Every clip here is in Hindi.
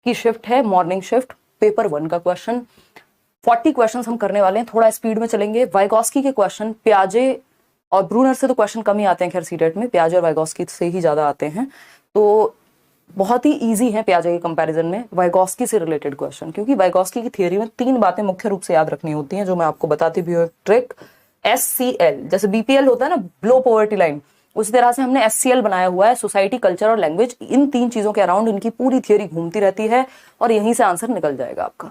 की शिफ्ट है, मॉर्निंग शिफ्ट, पेपर 1 का क्वेश्चन। 40 क्वेश्चन हम करने वाले हैं, थोड़ा स्पीड में चलेंगे। वाइगॉस्की के क्वेश्चन, पियाजे और ब्रूनर से तो क्वेश्चन कम ही आते हैं खैर सीटेट में, पियाजे और वाइगॉस्की से ही ज्यादा आते हैं, तो बहुत ही इजी है पियाजे के कंपैरिजन में वाइगॉस्की से रिलेटेड क्वेश्चन, क्योंकि वाइगॉस्की की थियरी में 3 बातें मुख्य रूप से याद रखनी होती हैं, जो मैं आपको बताती भी हूँ। ट्रिक, SCL, जैसे BPL होता है ना, बिलो पॉवर्टी लाइन, उसी तरह से हमने SCL बनाया हुआ है, सोसाइटी, कल्चर और लैंग्वेज। इन 3 चीजों के अराउंड इनकी पूरी थियरी घूमती रहती है और यहीं से आंसर निकल जाएगा आपका।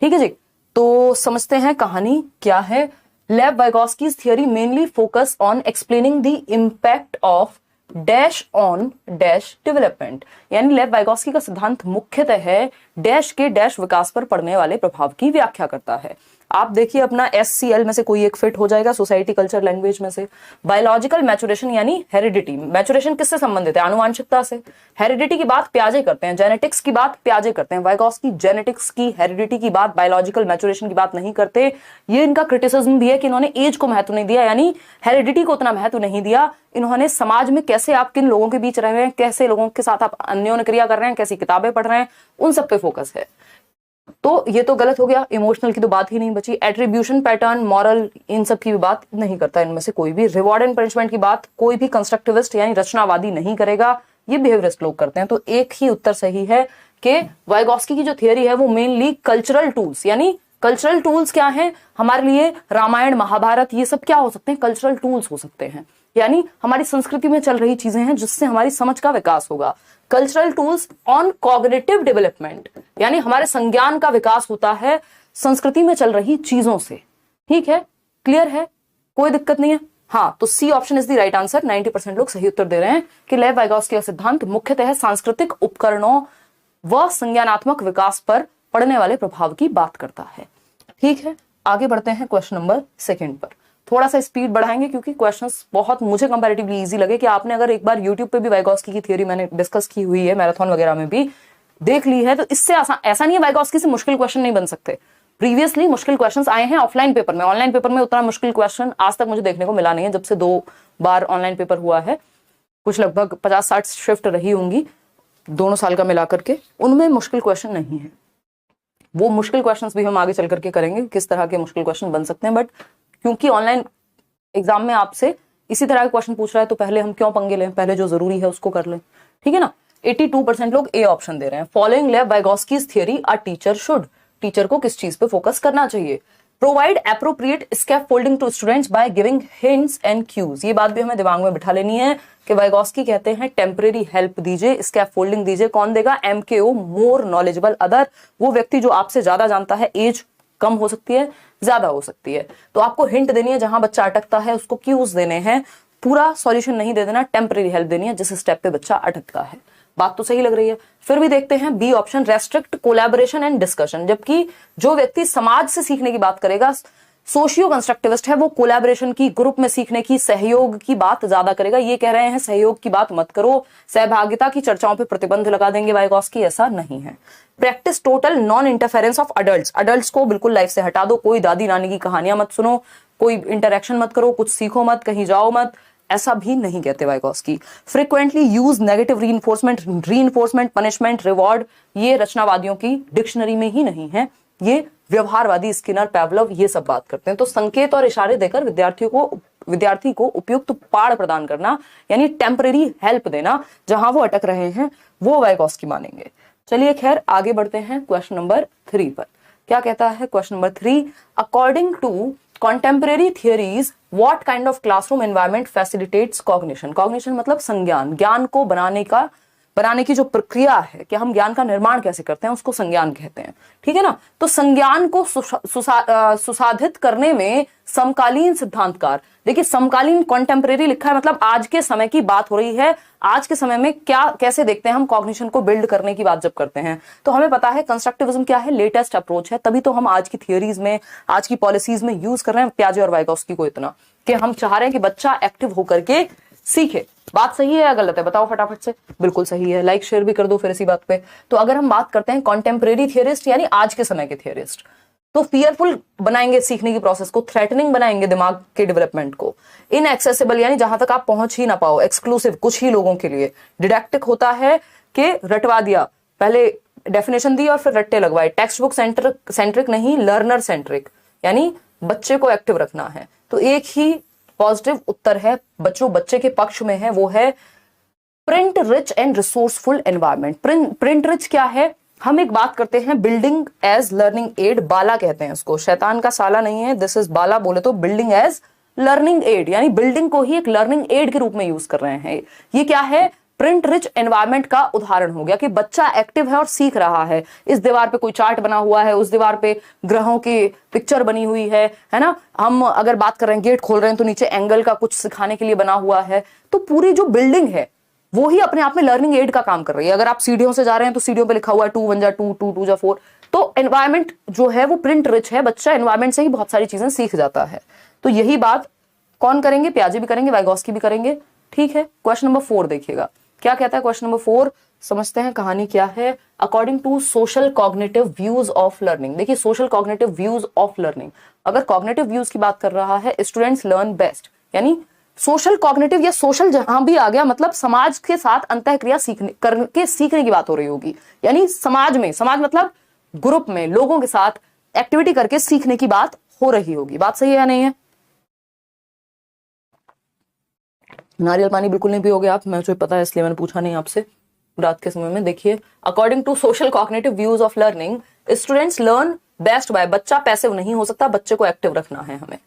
ठीक है जी, तो समझते हैं कहानी क्या है। Lev Vygotsky's theory mainly focus on explaining the impact of dash on dash development, यानी लेव वाइगॉस्की का सिद्धांत मुख्यतः है डैश के डैश विकास पर पड़ने वाले प्रभाव की व्याख्या करता है। आप देखिए अपना SCL में से कोई एक फिट हो जाएगा, सोसाइटी, कल्चर, लैंग्वेज में से। बायोलॉजिकल मैचुरेशन यानी हेरिडिटी, मैचुरेशन किससे संबंधित है? आनुवांशिकता से। हेरिडिटी की बात पियाजे करते हैं, जेनेटिक्स की बात पियाजे करते हैं। वाइगॉस्की जेनेटिक्स की, हेरिडिटी की बात, बायोलॉजिकल मैचुरेशन की बात नहीं करते। ये इनका क्रिटिसिज्म भी है कि इन्होंने एज को महत्व नहीं दिया, यानी हेरिडिटी को उतना महत्व नहीं दिया। इन्होंने समाज में कैसे आप किन लोगों के बीच रह रहे हैं, कैसे लोगों के साथ आप अन्योन्य क्रिया कर रहे हैं, कैसी किताबें पढ़ रहे हैं, उन सब पे फोकस है। तो ये तो गलत हो गया, इमोशनल की तो बात ही नहीं बची। एट्रीब्यूशन, पैटर्न, मॉरल, इन सब की भी बात नहीं करता इनमें से कोई भी। रिवॉर्ड एंड पनिशमेंट की बात कोई भी कंस्ट्रक्टिविस्ट यानी रचनावादी नहीं करेगा, ये बिहेवियरिस्ट लोग करते हैं। तो एक ही उत्तर सही है कि वाइगॉस्की की जो थियरी है वो मेनली कल्चरल टूल्स, यानी कल्चरल टूल्स क्या है हमारे लिए, रामायण, महाभारत, ये सब क्या हो सकते हैं? कल्चरल टूल्स हो सकते हैं, यानी हमारी संस्कृति में चल रही चीजें हैं जिससे हमारी समझ का विकास होगा। Cultural tools on cognitive development, यानी हमारे संज्ञान का विकास होता है संस्कृति में चल रही चीजों से। ठीक है, क्लियर है, कोई दिक्कत नहीं है? हाँ, तो C option is the right answer. 90% लोग सही उत्तर दे रहे हैं कि लेव वाइगॉस्की का सिद्धांत मुख्यतः सांस्कृतिक उपकरणों व संज्ञानात्मक विकास पर पड़ने वाले प्रभाव की बात करता है। ठीक है, आगे बढ़ते हैं क्वेश्चन नंबर 2 पर। थोड़ा सा स्पीड बढ़ाएंगे क्योंकि क्वेश्चंस बहुत मुझे कंपैरेटिवली इजी लगे कि आपने अगर एक बार यूट्यूब पे भी वाइगॉस्की की थ्योरी मैंने डिस्कस की हुई है, मैराथन वगैरह में भी देख ली है, तो इससे ऐसा नहीं है वाइगॉस्की से मुश्किल क्वेश्चन नहीं बन सकते। प्रीवियसली मुश्किल क्वेश्चंस आए हैं ऑफलाइन पेपर में, ऑनलाइन पेपर में उतना मुश्किल क्वेश्चन आज तक मुझे देखने को मिला नहीं है, जब से 2 बार ऑनलाइन पेपर हुआ है। कुछ लगभग 50-60 शिफ्ट रही होंगी दोनों साल का मिला करके, उनमें मुश्किल क्वेश्चन नहीं है। वो मुश्किल क्वेश्चंस भी हम आगे चल करके करेंगे, किस तरह के मुश्किल क्वेश्चन बन सकते हैं। बट क्योंकि ऑनलाइन एग्जाम में आपसे इसी तरह के क्वेश्चन पूछ रहा है, तो पहले हम क्यों पंगे लें, पहले जो जरूरी है उसको कर लें। ठीक है ना। 82% लोग ए ऑप्शन दे रहे हैं। Following Lev Vygotsky's theory a teacher should, teacher को किस चीज पे फोकस करना चाहिए? Provide appropriate scaffolding to students by giving hints and cues. ये बात भी हमें दिमाग में बिठा लेनी है कि वाइगॉस्की कहते हैं टेम्परेरी हेल्प दीजिए, स्कैफोल्डिंग दीजिए। कौन देगा? MKO, मोर नॉलेजेबल अदर, वो व्यक्ति जो आपसे ज्यादा जानता है। एज कम हो सकती है, ज्यादा हो सकती है, तो आपको हिंट देनी है, जहां बच्चा अटकता है उसको क्यूज देने हैं, पूरा सॉल्यूशन नहीं दे देना, टेम्परेरी हेल्प देनी है जिस स्टेप पे बच्चा अटकता है। बात तो सही लग रही है। फिर भी देखते हैं B option, restrict collaboration and discussion, जबकि जो व्यक्ति समाज से सीखने की बात करेगा, सोशियो कंस्ट्रक्टिविस्ट है, वो कोलैबोरेशन की, ग्रुप में सीखने की, सहयोग की बात ज्यादा करेगा। ये कह रहे हैं सहयोग की बात मत करो, सहभागिता की चर्चाओं पे प्रतिबंध लगा देंगे वाइगॉस्की, ऐसा नहीं है। Practice total non interference of adults, adults को बिल्कुल लाइफ से हटा दो, कोई दादी नानी की कहानियां मत सुनो, कोई इंटरेक्शन मत करो, कुछ सीखो मत, कहीं जाओ मत, ऐसा भी नहीं कहते Vygotsky. Frequently use negative reinforcement, punishment, reward, ये रचनावादियों की डिक्शनरी में ही नहीं है, ये व्यवहारवादी स्किनर, पैवलव, ये सब बात करते हैं। तो संकेत और इशारे देकर विद्यार्थी को उपयुक्त पाड़ प्रदान करना, यानी टेम्परेरी हेल्प देना जहां वो अटक रहे हैं, वो वाइगॉस्की मानेंगे। चलिए खैर आगे बढ़ते हैं क्वेश्चन नंबर 3 पर। क्या कहता है question number 3? According to contemporary theories what kind of classroom environment facilitates cognition? cognition मतलब संज्ञान, ज्ञान को बनाने की जो प्रक्रिया है कि हम ज्ञान का निर्माण कैसे करते हैं उसको संज्ञान कहते हैं। ठीक है ना। तो संज्ञान को सुसाधित करने में समकालीन सिद्धांतकार, देखिए समकालीन कॉन्टेम्परेरी लिखा है, मतलब आज के समय की बात हो रही है। आज के समय में क्या कैसे देखते हैं हम कॉग्निशन को बिल्ड करने की बात जब करते हैं, तो हमें पता है कंस्ट्रक्टिविज्म क्या है, लेटेस्ट अप्रोच है, तभी तो हम आज की थियोरीज में, आज की पॉलिसीज में यूज कर रहे हैं पियाजे और वाइगॉस्की को इतना कि हम चाह रहे हैं कि बच्चा एक्टिव होकर के सीखे। बात सही है या गलत है? बताओ फटाफट से। बिल्कुल सही है, लाइक शेयर भी कर दो फिर इसी बात पे। तो अगर हम बात करते हैं कॉन्टेम्परेरी थियरिस्ट यानी आज के समय के थियरिस्ट, तो फियरफुल बनाएंगे सीखने की प्रोसेस को, थ्रेटनिंग बनाएंगे दिमाग के डेवलपमेंट को, इनएक्सेसिबल यानी जहां तक आप पहुंच ही ना पाओ, एक्सक्लूसिव कुछ ही लोगों के लिए, डिडैक्टिक होता है कि रटवा दिया, पहले डेफिनेशन दी और फिर रट्टे लगवाए। टेक्स्ट बुक सेंट्रिक नहीं, लर्नर सेंट्रिक, यानी बच्चे को एक्टिव रखना है। तो एक ही पॉजिटिव उत्तर है बच्चे के पक्ष में है, वो है print rich and resourceful environment. Print rich क्या है, हम एक बात करते हैं बिल्डिंग एज लर्निंग एड, बाला कहते हैं उसको, शैतान का साला नहीं है, दिस इज बाला बोले तो बिल्डिंग एज लर्निंग एड, यानी बिल्डिंग को ही एक लर्निंग एड के रूप में यूज कर रहे हैं। ये क्या है, प्रिंट रिच एनवायरनमेंट का उदाहरण हो गया कि बच्चा एक्टिव है और सीख रहा है। इस दीवार पे कोई चार्ट बना हुआ है, उस दीवार पे ग्रहों की पिक्चर बनी हुई है ना। हम अगर बात कर रहे हैं, गेट खोल रहे हैं तो नीचे एंगल का कुछ सिखाने के लिए बना हुआ है। तो पूरी जो बिल्डिंग है वो ही अपने आप में लर्निंग एड का काम कर रही है। अगर आप सीढ़ियों से जा रहे हैं तो सीढ़ियों पे लिखा हुआ है 2 1 जा 2 2 2 जा 4। तो एनवायरमेंट जो है वो प्रिंट रिच है, बच्चा एनवायरमेंट से ही बहुत सारी चीजें सीख जाता है। तो यही बात कौन करेंगे, पियाजे भी करेंगे, वाइगोस्की भी करेंगे। ठीक है, क्वेश्चन नंबर 4 देखिएगा क्या कहता है। क्वेश्चन नंबर 4 समझते हैं कहानी क्या है। According to social cognitive views of learning, देखिए social cognitive views of learning, अगर कॉग्निटिव व्यूज की बात कर रहा है, स्टूडेंट्स लर्न बेस्ट, यानी सोशल कॉग्निटिव या सोशल जहां भी आ गया मतलब समाज के साथ अंतःक्रिया सीखने की बात हो रही होगी, यानी समाज में, समाज मतलब ग्रुप में लोगों के साथ एक्टिविटी करके सीखने की बात हो रही होगी। बात सही है या नहीं है? नारियल पानी बिल्कुल नहीं पियोगे आप, मुझे पता है इसलिए मैंने पूछा नहीं आपसे रात के समय में। देखिए according to social cognitive views of learning, students learn best by, बच्चा पैसिव नहीं हो सकता, बच्चे को एक्टिव रखना है हमें,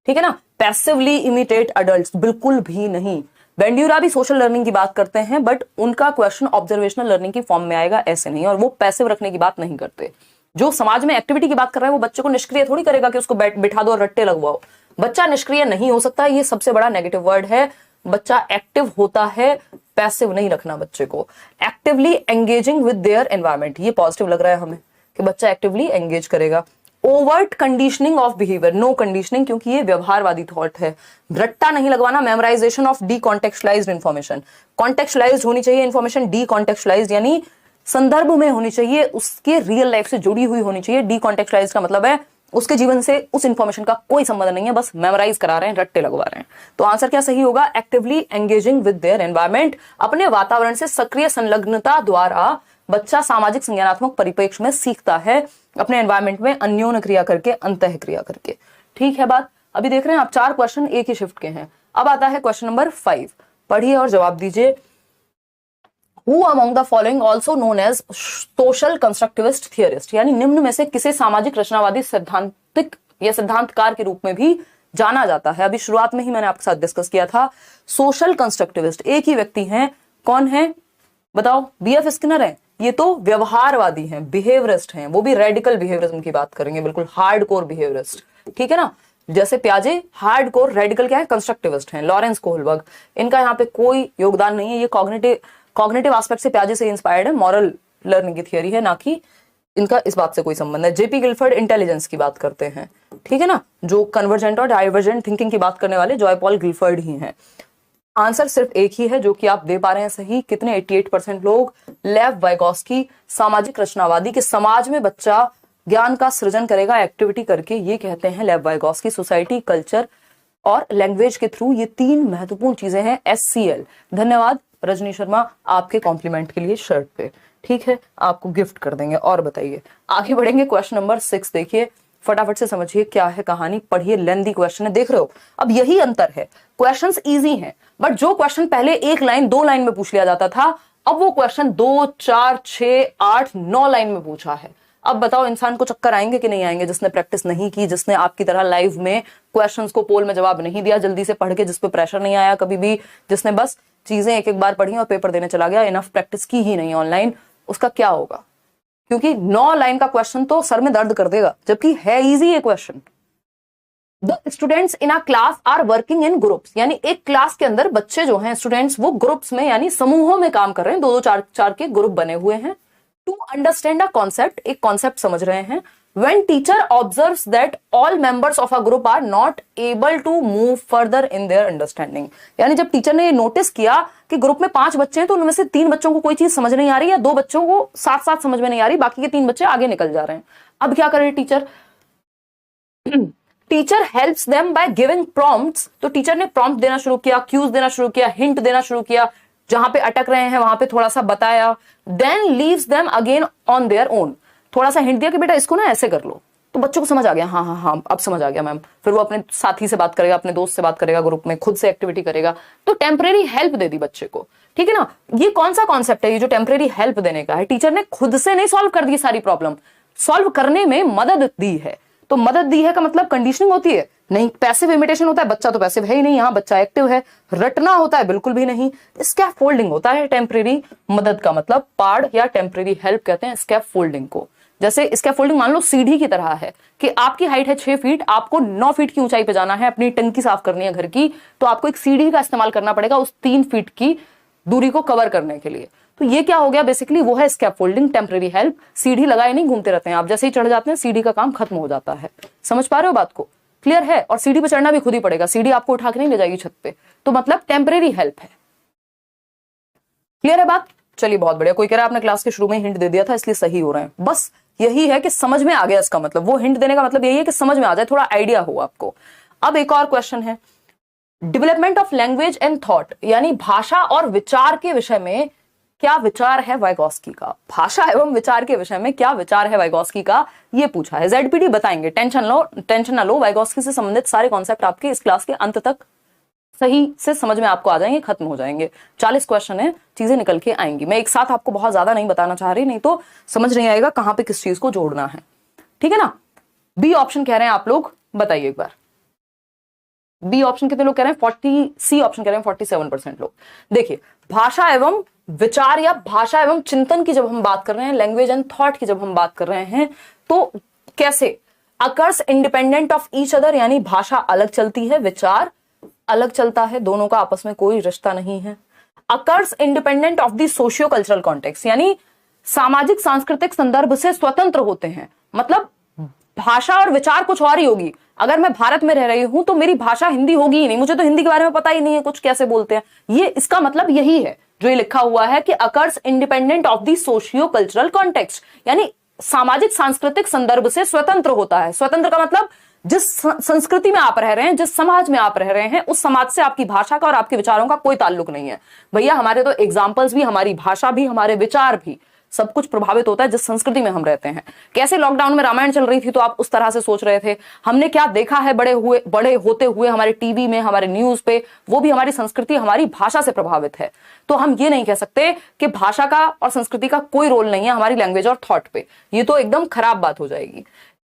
ठीक है ना। पैसिवली इमिटेट अडल्ट्स बिल्कुल भी नहीं। बेंड्यूरा भी सोशल लर्निंग की बात करते हैं, बट उनका क्वेश्चन ऑब्जर्वेशनल लर्निंग की फॉर्म में आएगा, ऐसे नहीं, और वो पैसिव रखने की बात नहीं करते। जो समाज में एक्टिविटी की बात कर रहा है वो बच्चे को निष्क्रिय थोड़ी करेगा कि उसको बिठा दो और रट्टे लगवाओ। बच्चा निष्क्रिय नहीं हो सकता, ये सबसे बड़ा नेगेटिव वर्ड है। बच्चा एक्टिव होता है, पैसिव नहीं रखना बच्चे को। Actively engaging with their environment, ये पॉजिटिव लग रहा है हमें कि बच्चा एक्टिवली एंगेज करेगा। Overt conditioning of behaviour, no conditioning, क्योंकि ये व्यवहारवादी थॉट है। रट्टा नहीं लगवाना। Memorisation of decontextualised information, contextualised होनी चाहिए इन्फॉर्मेशन, डी कॉन्टेक्चुअलाइज्ड यानी संदर्भ में होनी चाहिए, उसके रियल लाइफ से जुड़ी हुई होनी चाहिए। डी कॉन्टेक्चुअलाइज्ड का मतलब है उसके जीवन से उस इंफॉर्मेशन का कोई संबंध नहीं है, बस मेमोराइज करा रहे हैं, रट्टे लगवा रहे हैं। तो आंसर क्या सही होगा, actively engaging with their environment, अपने वातावरण से सक्रिय संलग्नता द्वारा बच्चा सामाजिक संज्ञानात्मक परिप्रेक्ष्य में सीखता है, अपने एनवायरमेंट में अन्योन्य क्रिया करके, अंतः क्रिया करके। ठीक है बात। अभी देख रहे हैं आप 4 क्वेश्चन एक ही शिफ्ट के हैं। अब आता है क्वेश्चन नंबर 5, पढ़िए और जवाब दीजिए। Who among the following also known as social constructivist theorist, यानी निम्न में से किसे सामाजिक रचनावादी सैद्धांतिक या सिद्धांतकार के रूप में भी जाना जाता है। अभी शुरुआत में ही मैंने आपके साथ डिस्कस किया था। सोशल कंस्ट्रक्टिविस्ट एक ही व्यक्ति हैं, कौन है बताओ, बीएफ स्किनर है। ये तो व्यवहारवादी हैं, बिहेवियरिस्ट हैं, वो भी रेडिकल बिहेवियरिज्म की बात करेंगे, बिल्कुल हार्डकोर बिहेवियरिस्ट, ठीक है ना। जैसे प्याजे हार्डकोर, रेडिकल क्या है, कंस्ट्रक्टिविस्ट हैं। लॉरेंस कोहलबर्ग, इनका यहाँ पे कोई योगदान नहीं है, ये कॉग्निटिव एस्पेक्ट से प्याजे से इंस्पायर्ड है, मॉरल लर्निंग की थियरी है, ना कि इनका इस बात से कोई संबंध है। जेपी गिलफर्ड इंटेलिजेंस की बात करते हैं, ठीक है ना, जो कन्वर्जेंट और डाइवर्जेंट थिंकिंग की बात करने वाले जॉय पॉल गिलफर्ड ही हैं। आंसर सिर्फ एक ही है जो कि आप दे पा रहे हैं सही, कितने 88% लोग। लेव वाइगोस्की सामाजिक रचनावादी के समाज में बच्चा ज्ञान का सृजन करेगा एक्टिविटी करके, ये कहते हैं लेव वाइगोस्की। सोसाइटी, कल्चर और लैंग्वेज के थ्रू, ये 3 महत्वपूर्ण चीजें हैं। SCL। धन्यवाद रजनी शर्मा आपके कॉम्प्लीमेंट के लिए शर्ट पे, ठीक है, आपको गिफ्ट कर देंगे। और बताइए आगे बढ़ेंगे। क्वेश्चन नंबर 6 देखिए, फटाफट से समझिए क्या है कहानी, पढ़िए, लेंथी क्वेश्चन है, देख रहे हो। अब यही अंतर है, क्वेश्चंस इजी हैं, बट जो क्वेश्चन पहले 1 लाइन 2 लाइन में पूछ लिया जाता था, अब वो क्वेश्चन 2 4 6 8 9 लाइन में पूछा है। अब बताओ इंसान को चक्कर आएंगे कि नहीं आएंगे, जिसने प्रैक्टिस नहीं की, जिसने आपकी तरह लाइव में क्वेश्चंस को पोल में जवाब नहीं दिया जल्दी से पढ़ के, जिस पे प्रेशर नहीं आया कभी भी, जिसने बस चीजें एक बार पढ़ी और पेपर देने चला गया, इनफ प्रैक्टिस की ही नहीं ऑनलाइन, उसका क्या होगा? क्योंकि 9 लाइन का क्वेश्चन तो सर में दर्द कर देगा, जबकि है इजी ये question. The students in a class are working in groups, यानी एक क्लास के अंदर बच्चे जो हैं स्टूडेंट्स, वो ग्रुप्स में यानी समूहों में काम कर रहे हैं, 2 2 4 के ग्रुप बने हुए हैं। टू अंडरस्टैंड अ कॉन्सेप्ट, एक कॉन्सेप्ट समझ रहे हैं। When teacher observes that all members of a group are not able to move further in their understanding, यानी जब टीचर ने ये नोटिस किया कि ग्रुप में 5 बच्चे हैं तो उनमें से 3 बच्चों को कोई चीज समझ नहीं आ रही, या 2 बच्चों को साथ साथ समझ में नहीं आ रही, बाकी के 3 बच्चे आगे निकल जा रहे हैं। अब क्या करे teacher? Teacher helps them by giving prompts, तो टीचर ने प्रॉम्प्ट देना शुरू किया, क्यूज देना शुरू किया, हिंट देना शुरू किया, जहां पे अटक रहे हैं वहां पे थोड़ा सा बताया, then leaves them again on their own, थोड़ा सा हिंट दिया कि बेटा इसको ना ऐसे कर लो, तो बच्चों को समझ आ गया, हाँ हाँ हाँ अब समझ आ गया मैम, फिर वो अपने साथी से बात करेगा, अपने दोस्त से बात करेगा, ग्रुप में खुद से एक्टिविटी करेगा, तो टेम्परेरी हेल्प दे दी बच्चे को, ठीक है ना। ये कौन सा कॉन्सेप्ट है, ये जो टेम्परेरी हेल्प देने का है, टीचर ने खुद से नहीं सॉल्व कर दी सारी प्रॉब्लम, सॉल्व करने में मदद दी है। तो मदद दी है का मतलब कंडीशनिंग होती है नहीं, पैसिव इमिटेशन होता है, बच्चा तो पैसिव है ही नहीं, यहाँ बच्चा एक्टिव है, रटना होता है बिल्कुल भी नहीं, स्कैफोल्डिंग होता है टेम्परेरी मदद का मतलब, पार्ड या टेम्परेरी हेल्प कहते हैं स्कैफोल्डिंग को। जैसे स्कैफोल्डिंग मान लो सीढ़ी की तरह है कि आपकी हाइट है 6 फीट, आपको 9 फीट की ऊंचाई पे जाना है, अपनी टंकी साफ करनी है घर की, तो आपको एक सीढ़ी का इस्तेमाल करना पड़ेगा उस 3 फीट की दूरी को कवर करने के लिए। तो ये क्या हो गया बेसिकली, वो है स्कैफोल्डिंग, टेम्परेरी हेल्प। सीढ़ी लगाए नहीं घूमते रहते हैं आप, जैसे ही चढ़ जाते हैं सीढ़ी का काम खत्म हो जाता है। समझ पा रहे हो बात को, क्लियर है। और सीढ़ी पे चढ़ना भी खुद ही पड़ेगा, सीढ़ी आपको उठा के नहीं ले जाएगी छत पे, तो मतलब टेम्परेरी हेल्प है। क्लियर है बात, चलिए बहुत बढ़िया। कोई कह रहा है आपने क्लास के शुरू में हिंट दे दिया था इसलिए सही हो रहे हैं, बस यही है कि समझ में आ गया इसका मतलब, वो हिंट देने का मतलब यही है कि समझ में आ जाए, थोड़ा आइडिया हो आपको। अब एक और क्वेश्चन है, development of language and thought, यानी भाषा और विचार के विषय में क्या विचार है वाइगॉस्की का, भाषा एवं विचार के विषय में क्या विचार है वाइगॉस्की का, ये पूछा है। जेडपीटी बताएंगे, टेंशन ना लो, वाइगॉस्की से संबंधित सारे कॉन्सेप्ट आपके इस क्लास के अंत तक सही से समझ में आपको आ जाएंगे, खत्म हो जाएंगे। 40 क्वेश्चन है, चीजें निकल के आएंगी। मैं एक साथ आपको बहुत ज्यादा नहीं बताना चाह रही, नहीं तो समझ नहीं आएगा कहां पे किस चीज को जोड़ना है, ठीक है ना। बी ऑप्शन कह रहे हैं आप लोग, बताइए एक बार। बी ऑप्शन कितने लोग कह रहे हैं, 40, सी ऑप्शन कह रहे हैं 47% लोग। देखिए, भाषा एवं विचार या भाषा एवं चिंतन की जब हम बात कर रहे हैं, लैंग्वेज एंड थॉट की जब हम बात कर रहे हैं, तो कैसे occurs independent of each other, यानी भाषा अलग चलती है, विचार अलग चलता है, दोनों का आपस में कोई रिश्ता नहीं है। Occurs independent of the socio cultural context, यानी सामाजिक सांस्कृतिक संदर्भ से स्वतंत्र होते हैं, मतलब भाषा और विचार कुछ और ही होगी। अगर मैं भारत में रह रही हूं तो मेरी भाषा हिंदी होगी ही नहीं, मुझे तो हिंदी के बारे में पता ही नहीं है कुछ, कैसे बोलते हैं, ये इसका मतलब यही है जो ये लिखा हुआ है कि occurs independent of the socio cultural context, यानी सामाजिक सांस्कृतिक संदर्भ से स्वतंत्र होता है। स्वतंत्र का मतलब जिस संस्कृति में आप रह रहे हैं, जिस समाज में आप रह रहे हैं, उस समाज से आपकी भाषा का और आपके विचारों का कोई ताल्लुक नहीं है। भैया हमारे तो एग्जाम्पल्स भी, हमारी भाषा भी, हमारे विचार भी, सब कुछ प्रभावित होता है जिस संस्कृति में हम रहते हैं। कैसे लॉकडाउन में रामायण चल रही थी तो आप उस तरह से सोच रहे थे, हमने क्या देखा है बड़े होते हुए हमारे टीवी में, हमारे न्यूज पे, वो भी हमारी संस्कृति, हमारी भाषा से प्रभावित है। तो हम ये नहीं कह सकते कि भाषा का और संस्कृति का कोई रोल नहीं है हमारी लैंग्वेज और थॉट पे, ये तो एकदम खराब बात हो जाएगी।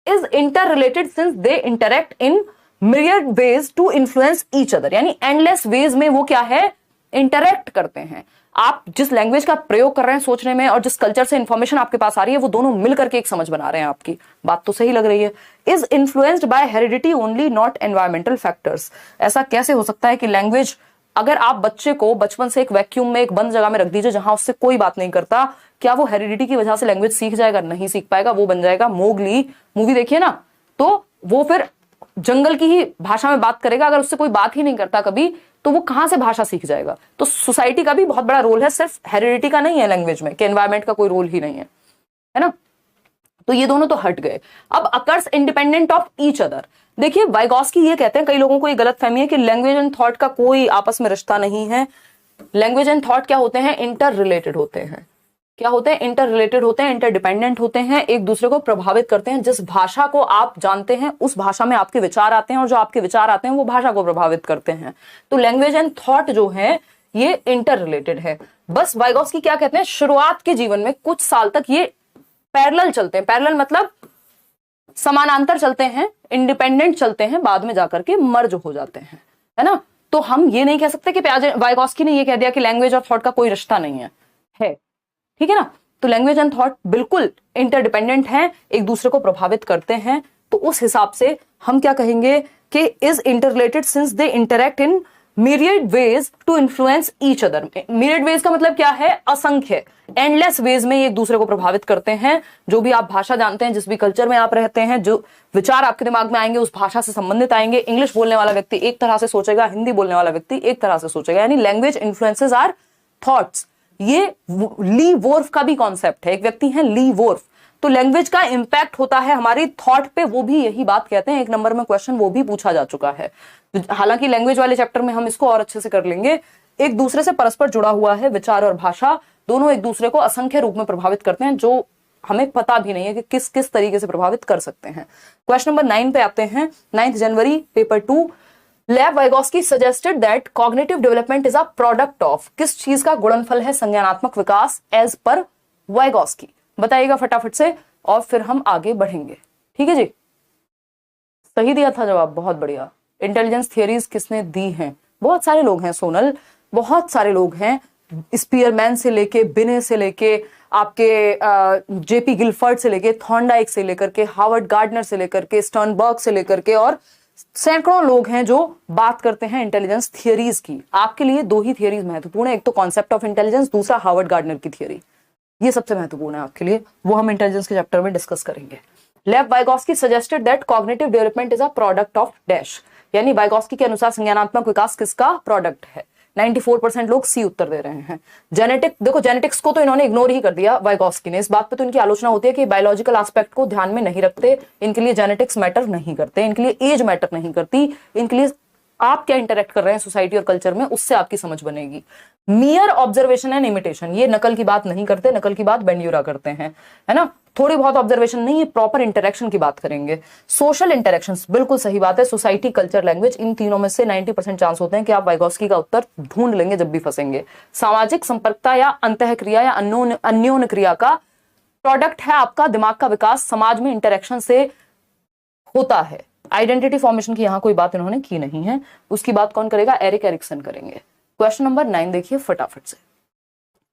Is inter related since they interact in myriad ways to influence each other, यानी एंडलेस वेज में वो क्या है, इंटरेक्ट करते हैं। आप जिस लैंग्वेज का प्रयोग कर रहे हैं सोचने में और जिस कल्चर से इंफॉर्मेशन आपके पास आ रही है, वो दोनों मिलकर के एक समझ बना रहे हैं आपकी। बात तो सही लग रही है। Is influenced by heredity only not environmental factors, ऐसा कैसे हो सकता है कि लैंग्वेज, अगर आप बच्चे को बचपन से एक वैक्यूम में, एक बंद जगह में रख दीजिए जहां उससे कोई बात नहीं करता, क्या वो हेरिडिटी की वजह से लैंग्वेज सीख जाएगा? नहीं सीख पाएगा। वो बन जाएगा मोगली, मूवी देखिए ना, तो वो फिर जंगल की ही भाषा में बात करेगा। अगर उससे कोई बात ही नहीं करता कभी, तो वो कहां से भाषा सीख जाएगा? तो सोसाइटी का भी बहुत बड़ा रोल है, सिर्फ हेरिडिटी का नहीं है लैंग्वेज में, कि एनवायरमेंट का कोई रोल ही नहीं है ना। तो ये दोनों तो हट गए। अब occurs independent of each other, देखिए वाइगॉस्की ये कहते हैं, कई लोगों को ये गलत फहमी है कि लैंग्वेज एंड थॉट का कोई आपस में रिश्ता नहीं है। लैंग्वेज एंड थॉट क्या होते हैं? इंटर रिलेटेड होते हैं। क्या होते हैं? इंटर रिलेटेड होते हैं, इंटर डिपेंडेंट होते हैं, एक दूसरे को प्रभावित करते हैं। जिस भाषा को आप जानते हैं उस भाषा में आपके विचार आते हैं, और जो आपके विचार आते हैं वो भाषा को प्रभावित करते हैं। तो लैंग्वेज एंड थॉट जो है ये इंटर रिलेटेड है। बस वाइगॉस्की क्या कहते हैं, शुरुआत के जीवन में कुछ साल तक ये पैरेलल चलते हैं। पैरेलल मतलब समानांतर चलते हैं, इंडिपेंडेंट चलते हैं, बाद में जाकर के मर्ज हो जाते हैं, है ना। तो हम ये नहीं कह सकते कि वाइगॉस्की ने ये कह दिया कि लैंग्वेज और थॉट का कोई रिश्ता नहीं है, ठीक है ना। तो लैंग्वेज एंड थॉट बिल्कुल इंटरडिपेंडेंट हैं, एक दूसरे को प्रभावित करते हैं। तो उस हिसाब से हम क्या कहेंगे कि is interrelated since they interact in myriad ways to influence each other। myriad ways का मतलब क्या है? असंख्य, एंडलेस वेज में ये एक दूसरे को प्रभावित करते हैं। जो भी आप भाषा जानते हैं, जिस भी कल्चर में आप रहते हैं, जो विचार आपके दिमाग में आएंगे उस भाषा से संबंधित आएंगे। इंग्लिश बोलने वाला व्यक्ति एक तरह से सोचेगा, हिंदी बोलने वाला व्यक्ति एक तरह से सोचेगा, यानी लैंग्वेज इन्फ्लुएंसेस आर थॉट्स। ये ली वोर्फ का भी कॉन्सेप्ट है। एक व्यक्ति है ली वोर्फ। तो लैंग्वेज का इंपैक्ट होता है हमारी थॉट पे, वो भी यही बात कहते हैं। 1 नंबर में क्वेश्चन वो भी पूछा जा चुका है। हालांकि लैंग्वेज वाले चैप्टर में हम इसको और अच्छे से कर लेंगे, एक दूसरे से परस्पर जुड़ा हुआ है। विचार और भाषा दोनों एक दूसरे को असंख्य रूप में प्रभावित करते हैं, जो हमें पता भी नहीं है कि किस किस तरीके से प्रभावित कर सकते हैं। क्वेश्चन नंबर 9 पे आते हैं। 9 जनवरी पेपर 2, लेव Vygotsky suggested that cognitive development is a product of, किस चीज का गुणनफल है संज्ञानात्मक विकास एज पर वाइगोस्की? बताइएगा फटाफट से और फिर हम आगे बढ़ेंगे। ठीक है जी, सही दिया था जवाब, बहुत बढ़िया। इंटेलिजेंस थियरीज किसने दी हैं? बहुत सारे लोग हैं सोनल, बहुत सारे लोग हैं। स्पीयरमैन से लेके, बिने से लेके, आपके जेपी गिलफर्ड से लेके, थॉर्नडाइक से लेकर के, हार्वर्ड गार्डनर से लेकर के, स्टर्नबर्ग से लेकर के, और सैकड़ों लोग हैं जो बात करते हैं इंटेलिजेंस थियरीज की। आपके लिए दो ही थियरीज महत्वपूर्ण है, एक तो कॉन्सेप्ट ऑफ इंटेलिजेंस, दूसरा हार्वर्ड गार्डनर की थियरी। ये सबसे महत्वपूर्ण है आपके लिए, वो हम इंटेलिजेंस के चैप्टर में डिस्कस करेंगे। लेव Vygotsky suggested that cognitive development is a product of dash, यानी वाइगोस्की के अनुसार संज्ञानात्मक विकास किसका प्रोडक्ट है? 94% लोग सी उत्तर दे रहे हैं। जेनेटिक, देखो जेनेटिक्स को तो इन्होंने इग्नोर ही कर दिया वाइगोस्की ने। इस बात पे तो इनकी आलोचना होती है कि बायोलॉजिकल एस्पेक्ट को ध्यान में नहीं रखते, इनके लिए जेनेटिक्स मैटर नहीं करते, इनके लिए एज मैटर नहीं करती, इनके लिए आप क्या इंटरेक्ट कर रहे हैं सोसाइटी और कल्चर में, उससे आपकी समझ बनेगी। मियर ऑब्जर्वेशन एंड इमिटेशन, ये नकल की बात नहीं करते, नकल की बात बेंड्यूरा करते हैं, है ना। थोड़ी बहुत ऑब्जर्वेशन नहीं, ये प्रॉपर इंटरेक्शन की बात करेंगे। सोशल इंटरेक्शंस, बिल्कुल सही बात है। सोसाइटी, कल्चर, लैंग्वेज, इन तीनों में से 90% चांस होते हैं कि आप वाइगोस्की का उत्तर ढूंढ लेंगे जब भी फंसेंगे। सामाजिक संपर्कता या अंतःक्रिया या अन्योन्य क्रिया का प्रोडक्ट है आपका दिमाग का विकास, समाज में इंटरेक्शन से होता है। आइडेंटिटी फॉर्मेशन की यहां कोई बात इन्होंने की नहीं है, उसकी बात कौन करेगा? एरिक एरिक्सन करेंगे। क्वेश्चन नंबर 9 देखिए फटाफट से,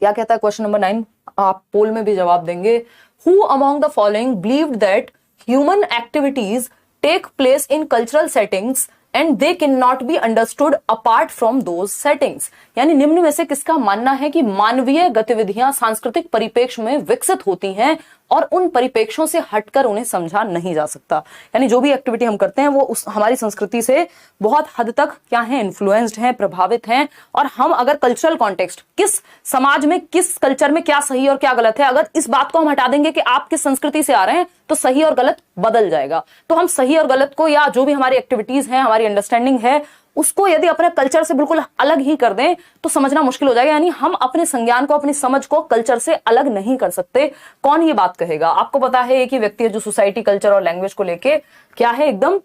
क्या कहता है क्वेश्चन नंबर 9? आप पोल में भी जवाब देंगे। Who among the following believed that human activities take place in cultural settings and they can not be understood apart from those settings, यानी निम्न में से किसका मानना है कि मानवीय गतिविधियां सांस्कृतिक परिप्रेक्ष्य में विकसित होती हैं और उन परिप्रेक्ष्यों से हटकर उन्हें समझा नहीं जा सकता? यानी जो भी एक्टिविटी हम करते हैं वो उस हमारी संस्कृति से बहुत हद तक क्या है, इन्फ्लुएंस्ड हैं, प्रभावित हैं। और हम अगर कल्चरल कॉन्टेक्स्ट, किस समाज में, किस कल्चर में क्या सही और क्या गलत है, अगर इस बात को हम हटा देंगे कि आप किस संस्कृति से आ रहे हैं, तो सही और गलत बदल जाएगा। तो हम सही और गलत को, या जो भी हमारी एक्टिविटीज हैं, हमारी अंडरस्टैंडिंग है, उसको यदि अपने कल्चर से बिल्कुल अलग ही कर दें तो समझना मुश्किल हो जाएगा। यानी हम अपने संज्ञान को, अपनी समझ को कल्चर से अलग नहीं कर सकते। कौन ये बात कहेगा? आपको पता है एक ही व्यक्ति है जो सोसाइटी, कल्चर और लैंग्वेज को लेके क्या है, एकदम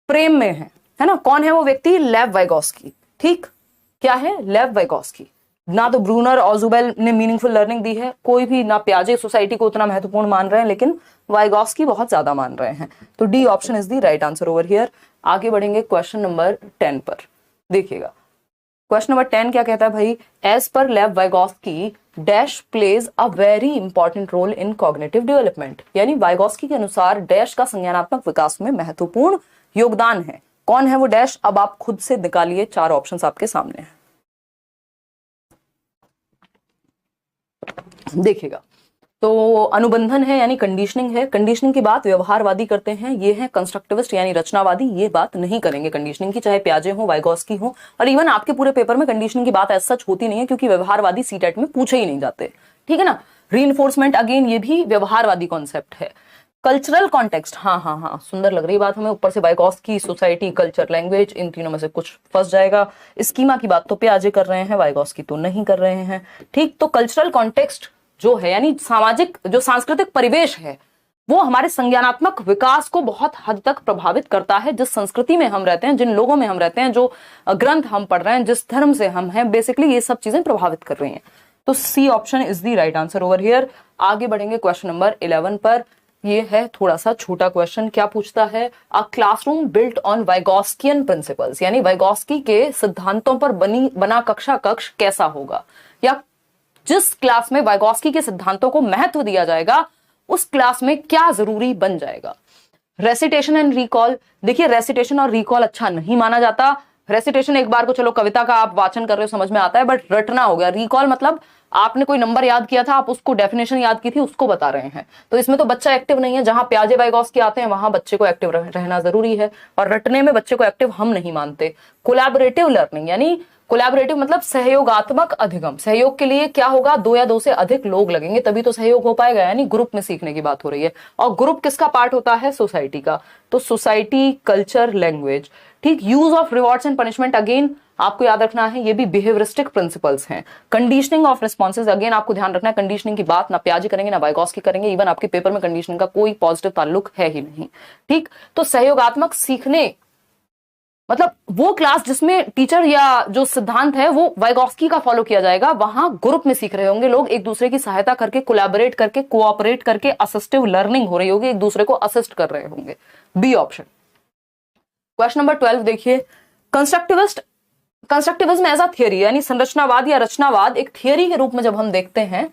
प्रेम में है ना। कौन है वो व्यक्ति? लेव वाइगोस्की। ठीक, क्या है? लेव वाइगोस्की। ना तो ब्रूनर और ऑजुबेल ने मीनिंगफुल लर्निंग दी है, कोई भी, ना पियाजे सोसाइटी को उतना महत्वपूर्ण मान रहे हैं, लेकिन वाइगोस्की बहुत ज्यादा मान रहे हैं। तो D option is the right answer over here. आगे बढ़ेंगे क्वेश्चन नंबर 10 पर। देखिएगा क्वेश्चन नंबर 10 क्या कहता है भाई? As per Lev Vygotsky dash plays a very important role in cognitive development, यानी वाइगोस्की के अनुसार डैश का संज्ञानात्मक विकास में महत्वपूर्ण योगदान है। कौन है वो डैश? अब आप खुद से निकालिए, 4 ऑप्शंस आपके सामने हैं। देखिएगा, तो अनुबंधन है यानी कंडीशनिंग है। कंडीशनिंग की बात व्यवहारवादी करते हैं, ये है कंस्ट्रक्टिविस्ट यानी रचनावादी, ये बात नहीं करेंगे कंडीशनिंग की, चाहे पियाजे हो, वाइगोस्की हो। और इवन आपके पूरे पेपर में कंडीशनिंग की बात ऐसा सच होती नहीं है, क्योंकि व्यवहारवादी सीटेट में पूछे ही नहीं जाते। ठीक है ना। रीइंफोर्समेंट, अगेन ये भी व्यवहारवादी कॉन्सेप्ट है। कल्चरल कॉन्टेक्स्ट, हाँ, सुंदर लग रही बात हमें। ऊपर से वाइगोस्की, सोसाइटी, कल्चर, लैंग्वेज, इन तीनों में से कुछ फंस जाएगा। स्कीमा की बात तो पियाजे कर रहे हैं, वाइगोस्की तो नहीं कर रहे हैं। ठीक, तो कल्चरल कॉन्टेक्स्ट जो है, यानी सामाजिक, जो सांस्कृतिक परिवेश है, वो हमारे संज्ञानात्मक विकास को बहुत हद तक प्रभावित करता है। जिस संस्कृति में हम रहते हैं, जिन लोगों में हम रहते हैं, जो ग्रंथ हम पढ़ रहे हैं, जिस धर्म से हम हैं, बेसिकली ये सब चीजें प्रभावित कर रही हैं। तो C option is the right answer over here. आगे बढ़ेंगे क्वेश्चन नंबर 11 पर। ये है थोड़ा सा छोटा क्वेश्चन। क्या पूछता है? A classroom built on Vygotskian principles, यानी वाइगोस्की के सिद्धांतों पर बना कक्षा कक्ष कैसा होगा, या जिस क्लास में वाइगोस्की के सिद्धांतों को महत्व दिया जाएगा उस क्लास में क्या जरूरी बन जाएगा। रेसिटेशन एंड रिकॉल, देखिए रेसिटेशन और रिकॉल अच्छा नहीं माना जाता। रेसिटेशन एक बार को चलो कविता का आप वाचन कर रहे हो समझ में आता है, बट रटना हो गया। रिकॉल मतलब आपने कोई नंबर याद किया था, आप उसको डेफिनेशन याद की थी, उसको बता रहे हैं। तो इसमें तो बच्चा एक्टिव नहीं है। जहां पियाजे वाइगोस्की आते हैं वहां बच्चे को एक्टिव रहना जरूरी है, और रटने में बच्चे को एक्टिव हम नहीं मानते। कोलैबोरेटिव लर्निंग, यानी कोलैबोरेटिव मतलब सहयोगात्मक अधिगम। सहयोग के लिए क्या होगा? 2 या 2 से अधिक लोग लगेंगे तभी तो सहयोग हो पाएगा, यानी ग्रुप में सीखने की बात हो रही है। और ग्रुप किसका पार्ट होता है? सोसाइटी का। तो सोसाइटी, कल्चर, लैंग्वेज। ठीक, use of rewards and punishment, again आपको याद रखना है ये भी बिहेवियरिस्टिक प्रिंसिपल्स हैं। कंडीशनिंग ऑफ रिस्पॉन्सेज, अगेन आपको ध्यान रखना है कंडीशनिंग की बात ना पियाजे करेंगे ना वाइगॉस्की करेंगे, इवन आपके पेपर में कंडीशनिंग का कोई पॉजिटिव ताल्लुक है ही नहीं। ठीक, तो सहयोगात्मक सीखने मतलब वो क्लास जिसमें टीचर या जो सिद्धांत है वो वाइगॉस्की का फॉलो किया जाएगा, वहां ग्रुप में सीख रहे होंगे लोग, एक दूसरे की सहायता करके, कोलैबोरेट करके, कोऑपरेट करके असिस्टिव लर्निंग हो रही होगी, एक दूसरे को असिस्ट कर रहे होंगे। B option. क्वेश्चन नंबर 12 देखिए, कंस्ट्रक्टिविज्म एज अ थियरी, यानी संरचनावाद या रचनावाद एक थियरी के रूप में जब हम देखते हैं,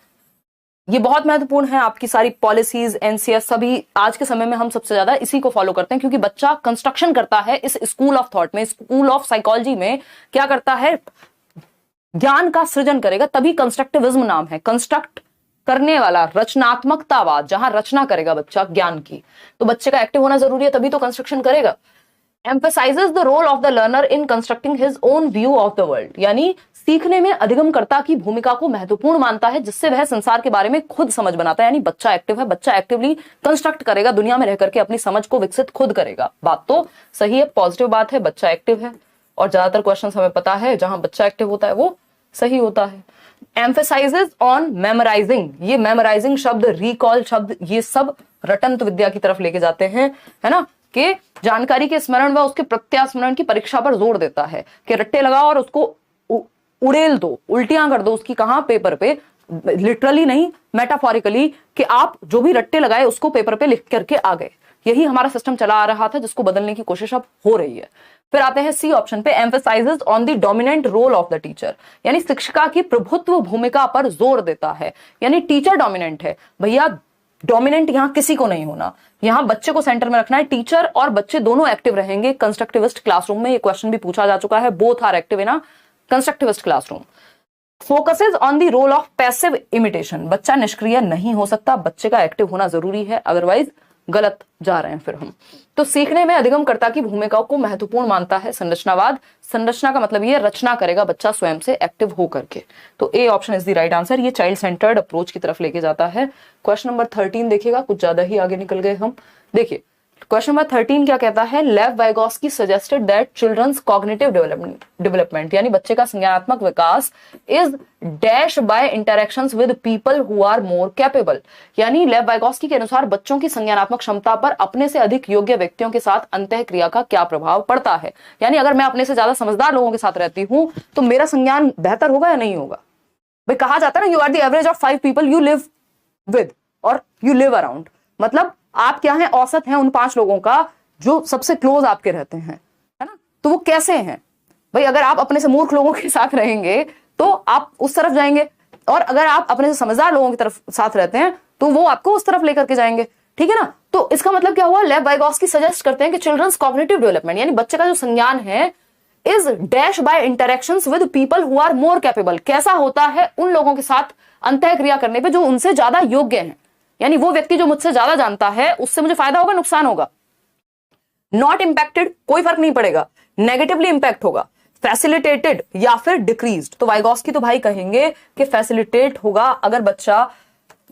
ये बहुत महत्वपूर्ण है। आपकी सारी पॉलिसीज, एनसीएस, सभी आज के समय में हम सबसे ज्यादा इसी को फॉलो करते हैं, क्योंकि बच्चा कंस्ट्रक्शन करता है इस स्कूल ऑफ थॉट में, स्कूल ऑफ साइकोलॉजी में क्या करता है, ज्ञान का सृजन करेगा, तभी कंस्ट्रक्टिविज्म नाम है। कंस्ट्रक्ट करने वाला, रचनात्मकतावाद, जहां रचना करेगा बच्चा ज्ञान की, तो बच्चे का एक्टिव होना जरूरी है, तभी तो कंस्ट्रक्शन करेगा। emphasizes the role of the learner in constructing his own view of the world, यानी सीखने में अधिगमकर्ता की भूमिका को महत्वपूर्ण मानता है, जिससे वह संसार के बारे में खुद समझ बनाता है। यानी बच्चा एक्टिव है, बच्चा एक्टिवली कंस्ट्रक्ट करेगा, दुनिया में रह करके अपनी समझ को विकसित खुद करेगा। बात तो सही है, पॉजिटिव बात है, बच्चा एक्टिव है, और ज्यादातर क्वेश्चन हमें पता है जहां बच्चा एक्टिव होता है वो सही होता है। एम्फेसाइजेस ऑन मेमोराइजिंग, ये मेमोराइजिंग शब्द, रिकॉल शब्द, ये सब रटंत विद्या की तरफ लेके जाते हैं, है ना, कि जानकारी के स्मरण व उसके प्रत्यास्मरण की परीक्षा पर जोर देता है, कि रट्टे लगाओ और उसको उड़ेल दो, उल्टियां कर दो उसकी, कहां, पेपर पे, लिटरली नहीं, मेटाफोरिकली, कि आप जो भी रट्टे लगाए उसको पेपर पे लिख करके आ गए। यही हमारा सिस्टम चला आ रहा था, जिसको बदलने की कोशिश अब हो रही है। फिर आते हैं सी ऑप्शन पे, emphasises on the dominant role of the teacher, यानी शिक्षिका की प्रभुत्व भूमिका पर जोर देता है। यानी टीचर डोमिनेंट है भैया, डोमिनेंट यहां किसी को नहीं होना, यहां बच्चे को सेंटर में रखना है। टीचर और बच्चे दोनों एक्टिव रहेंगे कंस्ट्रक्टिविस्ट क्लासरूम में, ये क्वेश्चन भी पूछा जा चुका है, both are active in a constructivist classroom. Focuses on the role of passive imitation, बच्चा निष्क्रिय नहीं हो सकता, बच्चे का एक्टिव होना जरूरी है, अदरवाइज गलत जा रहे हैं फिर हम। तो सीखने में अधिगमकर्ता की भूमिका को महत्वपूर्ण मानता है संरचनावाद। संरचना का मतलब ये रचना करेगा बच्चा स्वयं से एक्टिव हो करके। तो A option is the right answer, ये चाइल्ड सेंटर्ड अप्रोच की तरफ लेके जाता है। क्वेश्चन नंबर 13 देखिएगा, कुछ ज्यादा ही आगे निकल गए हम। देखिए क्वेश्चन नंबर 13 क्या कहता है, Lev Vygotsky suggested that children's cognitive development, यानी बच्चे का संज्ञानात्मक विकास is dash by interactions with people who are more capable, यानी लेव वाइगॉस्की के अनुसार बच्चों की संज्ञानात्मक क्षमता पर अपने से अधिक योग्य व्यक्तियों के साथ अंतःक्रिया का क्या प्रभाव पड़ता है। यानी अगर मैं अपने से ज्यादा समझदार लोगों के साथ रहती हूं तो मेरा संज्ञान बेहतर होगा या नहीं होगा। भाई कहा जाता है ना, you are the average of 5 people you live with और यू लिव अराउंड, मतलब आप क्या हैं, औसत हैं उन 5 लोगों का जो सबसे क्लोज आपके रहते हैं, है ना। तो वो कैसे हैं भाई, अगर आप अपने से मूर्ख लोगों के साथ रहेंगे तो आप उस तरफ जाएंगे, और अगर आप अपने से समझदार लोगों की तरफ साथ रहते हैं तो वो आपको उस तरफ लेकर के जाएंगे, ठीक है ना। तो इसका मतलब क्या हुआ, लेव वाइगॉस्की सजेस्ट करते हैं कि चिल्ड्रंस कॉग्निटिव डेवलपमेंट, यानी बच्चे का जो संज्ञान है, is dash by interactions with people who are more capable, कैसा होता है उन लोगों के साथ अंतःक्रिया करने पे जो उनसे ज्यादा योग्य हैं, यानी वो व्यक्ति जो मुझसे ज्यादा जानता है उससे मुझे फायदा होगा, नुकसान होगा। नॉट इंपैक्टेड, कोई फर्क नहीं पड़ेगा, नेगेटिवली इंपैक्ट होगा, फैसिलिटेटेड या फिर डिक्रीज्ड। तो वाइगॉस्की तो भाई कहेंगे कि फैसिलिटेट होगा, अगर बच्चा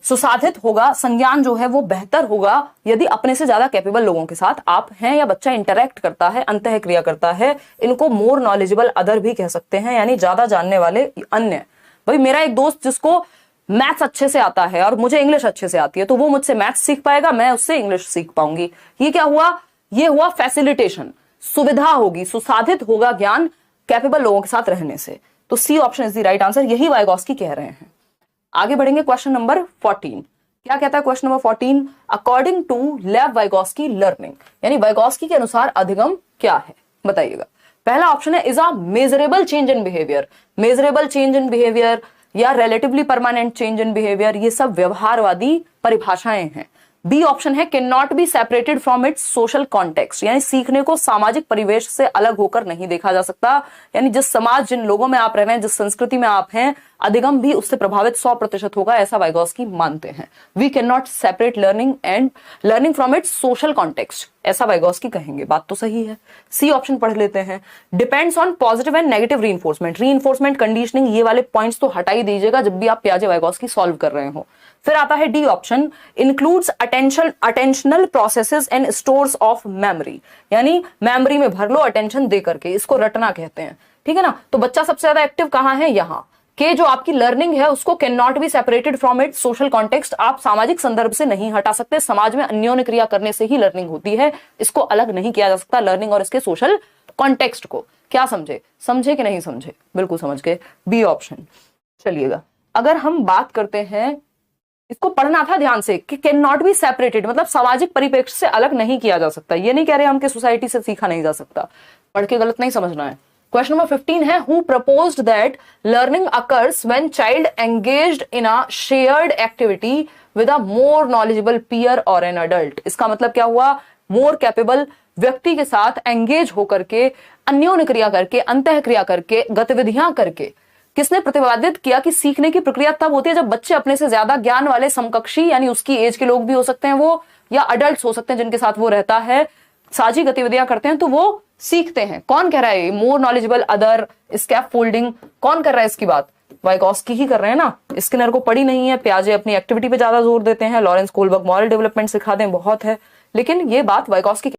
सुसाधित होगा, संज्ञान जो है वो बेहतर होगा यदि अपने से ज्यादा कैपेबल लोगों के साथ आप हैं, या बच्चा इंटरैक्ट करता है, अंतःक्रिया करता है। इनको मोर नॉलेजेबल अदर भी कह सकते हैं, यानी ज्यादा जानने वाले अन्य। भाई मेरा एक दोस्त जिसको मैथ्स अच्छे से आता है और मुझे इंग्लिश अच्छे से आती है, तो वो मुझसे मैथ्स सीख पाएगा, मैं उससे इंग्लिश सीख पाऊंगी। ये क्या हुआ, ये हुआ फैसिलिटेशन, सुविधा होगी, सुसाधित होगा ज्ञान कैपेबल लोगों के साथ रहने से। तो C option is the right answer, यही वाइगॉस्की कह रहे हैं। आगे बढ़ेंगे, क्वेश्चन नंबर 14 क्या कहता है, question number 14, according to Lev Vygotsky learning, यानी वाइगॉस्की के अनुसार अधिगम क्या है, बताइएगा। पहला ऑप्शन है, is a measurable change in behaviour, measurable change in behaviour या relatively permanent change in behaviour, ये सब व्यवहारवादी परिभाषाएं हैं। बी ऑप्शन है, can not be separated from its social context, यानी सीखने को सामाजिक परिवेश से अलग होकर नहीं देखा जा सकता, यानी जिस समाज, जिन लोगों में आप रह रहे हैं, जिस संस्कृति में आप हैं, अधिगम भी उससे प्रभावित 100% होगा, ऐसा वाइगॉस्की मानते हैं। We can not separate learning from its social context, ऐसा वाइगॉस्की कहेंगे। बात तो सही है। सी ऑप्शन पढ़ लेते हैं, depends on positive and negative reinforcement, conditioning, ये वाले पॉइंट्स तो हटा ही दीजिएगा जब भी आप पियाजे वाइगॉस्की सॉल्व कर रहे हो। फिर आता है D option, includes attentional processes and stores of memory, यानी मेमोरी में भर लो अटेंशन दे करके, इसको रटना कहते हैं। ठीक है ना। तो बच्चा सबसे ज्यादा एक्टिव कहाँ है, यहाँ के जो आपकी लर्निंग है उसको can not be separated from it social context, आप सामाजिक संदर्भ से नहीं हटा सकते। समाज में अन्योन्य क्रिया करने से ही लर्निंग होती है, इसको अलग नहीं किया जा सकता लर्निंग और इसके सोशल कॉन्टेक्स्ट को। क्या समझे, समझे कि नहीं समझे, बिल्कुल समझ गए, बी ऑप्शन। चलिएगा अगर हम बात करते हैं, इसको पढ़ना था ध्यान से कि कैन नॉट बी सेपरेटेड मतलब सामाजिक परिप्रेक्ष्य से अलग नहीं किया जा सकता। ये नहीं कह रहे हम कि सोसाइटी से सीखा नहीं जा सकता, पढ़ के गलत नहीं समझना है। क्वेश्चन नंबर 15 है, who proposed that learning occurs when child engaged in a shared activity with a more knowledgeable peer और एन अडल्ट। इसका मतलब क्या हुआ, मोर कैपेबल व्यक्ति के साथ एंगेज होकर के, अन्योन्य क्रिया करके, अंतः क्रिया करके, गतिविधियां करके। किसने प्रतिपादित किया कि सीखने की प्रक्रिया तब होती है जब बच्चे अपने से ज्यादा ज्ञान वाले समकक्षी यानी उसकी एज के लोग भी हो सकते हैं वो, या अडल्ट हो सकते हैं जिनके साथ वो रहता है, साझी गतिविधियां करते हैं तो वो सीखते हैं। कौन कह रहा है, मोर नॉलेजेबल अदर, स्कैप फोल्डिंग, कौन कर रहा है इसकी बात, वाइगॉस्की ही कर रहे हैं ना। स्किनर को पढ़ी नहीं है, पियाजे अपनी एक्टिविटी पे ज्यादा जोर देते हैं, लॉरेंस कोलबर्ग मॉरल डेवलपमेंट सिखा दें बहुत है, लेकिन ये बात वाइगॉस्की